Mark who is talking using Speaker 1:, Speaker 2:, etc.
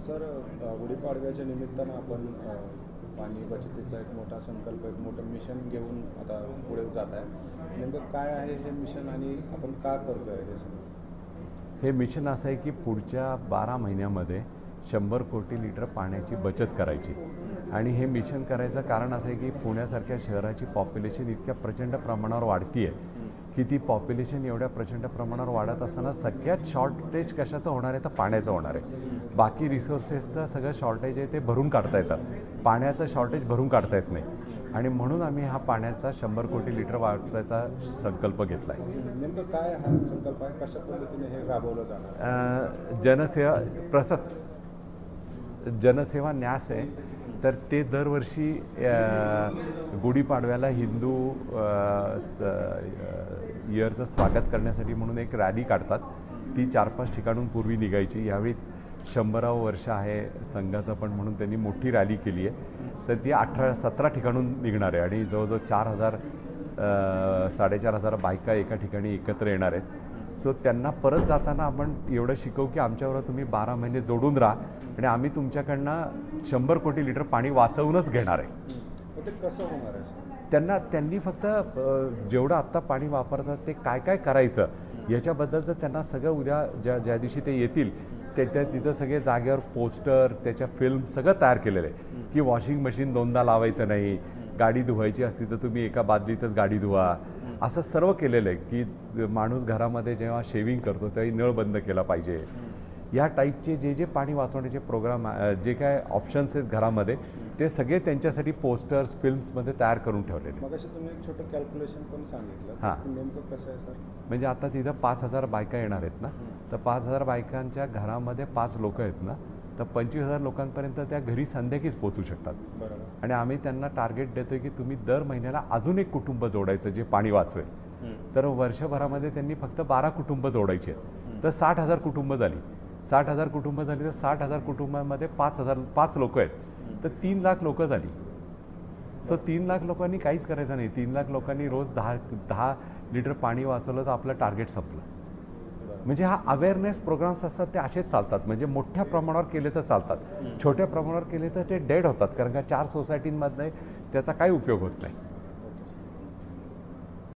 Speaker 1: Sir, गुढीपाडव्याच्या निमित्तानं आपण पाणी बचतीचा एक मोठा संकल्प, एक मोठं मिशन घेऊन आता पुढे जात आहे. नेमकं काय आहे हे मिशन आणि आपण का करतो आहे हे सगळं?
Speaker 2: हे मिशन असं आहे की पुढच्या 12 महिन्यामध्ये 100 कोटी लिटर पाण्याची बचत करायची. आणि हे मिशन करायचं कारण असं आहे की पुण्यासारख्या शहराची पॉप्युलेशन इतक्या प्रचंड प्रमाणावर वाढती आहे की ती पॉप्युलेशन एवढ्या प्रचंड प्रमाणावर वाढत असताना सगळ्यात शॉर्टेज कशाचं होणार आहे तर पाण्याचं होणार आहे. बाकी रिसोर्सेसचं सगळं शॉर्टेज आहे ते भरून काढता येतात, पाण्याचं शॉर्टेज भरून काढता येत नाही. आणि म्हणून आम्ही हा पाण्याचा 100 कोटी लिटर वापरायचा संकल्प घेतला आहे.
Speaker 1: नेमकं काय हा संकल्प आहे, कशा पद्धतीने हे राबवलं जाणार?
Speaker 2: जनसेवा न्यास आहे. तर ते दरवर्षी गुढीपाडव्याला हिंदू इयरचं स्वागत करण्यासाठी म्हणून एक रॅली काढतात. ती 4-5 ठिकाणून पूर्वी निघायची. यावेळी 100वे वर्ष आहे संघाचं पण म्हणून त्यांनी मोठी रॅली केली आहे. तर ती 17 ठिकाणून निघणार आहे आणि जवळजवळ 4,000 4,500 बायका एका ठिकाणी एकत्र येणार आहेत. सो त्यांना परत जाताना आपण एवढं शिकवू की आमच्यावर तुम्ही 12 महिने जोडून राहा आणि आम्ही तुमच्याकडनं 100 कोटी लिटर पाणी वाचवूनच घेणार आहे.
Speaker 1: ते कसं होणार आहे?
Speaker 2: त्यांनी फक्त जेवढं आत्ता पाणी वापरतात ते काय काय करायचं याच्याबद्दलचं त्यांना सगळं उद्या ज्या दिवशी ते येतील तिथं सगळे जागेवर पोस्टर, त्याच्या फिल्म सगळं तयार केलेलं आहे की वॉशिंग मशीन 2दा लावायचं नाही, गाडी धुवायची असती तर तुम्ही एका बादलीतच गाडी धुवा, असं सर्व केलेलं आहे की माणूस घरामध्ये जेव्हा शेविंग करतो तेव्हा नळ बंद केला पाहिजे. या टाईपचे जे पाणी वाचवण्याचे प्रोग्राम जे काय ऑप्शन्स आहेत घरामध्ये ते सगळे त्यांच्यासाठी पोस्टर्स, फिल्म्समध्ये तयार करून ठेवलेले.
Speaker 1: मग असं तुम्ही एक छोटं कॅल्क्युलेशन पण सांगितलं.
Speaker 2: हां,
Speaker 1: नेमकं कसं आहे सर?
Speaker 2: म्हणजे आता तिथं 5,000 बायका येणार आहेत ना, तर 5,000 बायकांच्या घरामध्ये 5 लोक आहेत ना, तर 25,000 लोकांपर्यंत त्या घरी संध्याकाळीच पोहोचू शकतात.
Speaker 1: बरोबर. आणि
Speaker 2: आम्ही त्यांना टार्गेट देतोय की तुम्ही दर महिन्याला अजून एक कुटुंब जोडायचं जे पाणी वाचवेल. तर वर्षभरामध्ये त्यांनी फक्त 12 कुटुंब जोडायचे आहेत. तर 60,000 कुटुंब झाली. 60,000 कुटुंब झाली तर 60,000 कुटुंबामध्ये 5 लोक आहेत तर 3 लाख लोकं झाली. सो 3 लाख लोकांनी काहीच करायचं नाही. 3 लाख लोकांनी रोज 10 लिटर पाणी वाचवलं तर आपलं टार्गेट संपलं. म्हणजे हा अवेअरनेस प्रोग्राम्स असतात ते असेच चालतात. म्हणजे मोठ्या प्रमाणावर केले तर चालतात, छोट्या प्रमाणावर केले तर ते डेड होतात, कारण का 4 सोसायटींमध्ये त्याचा काही उपयोग होत नाही.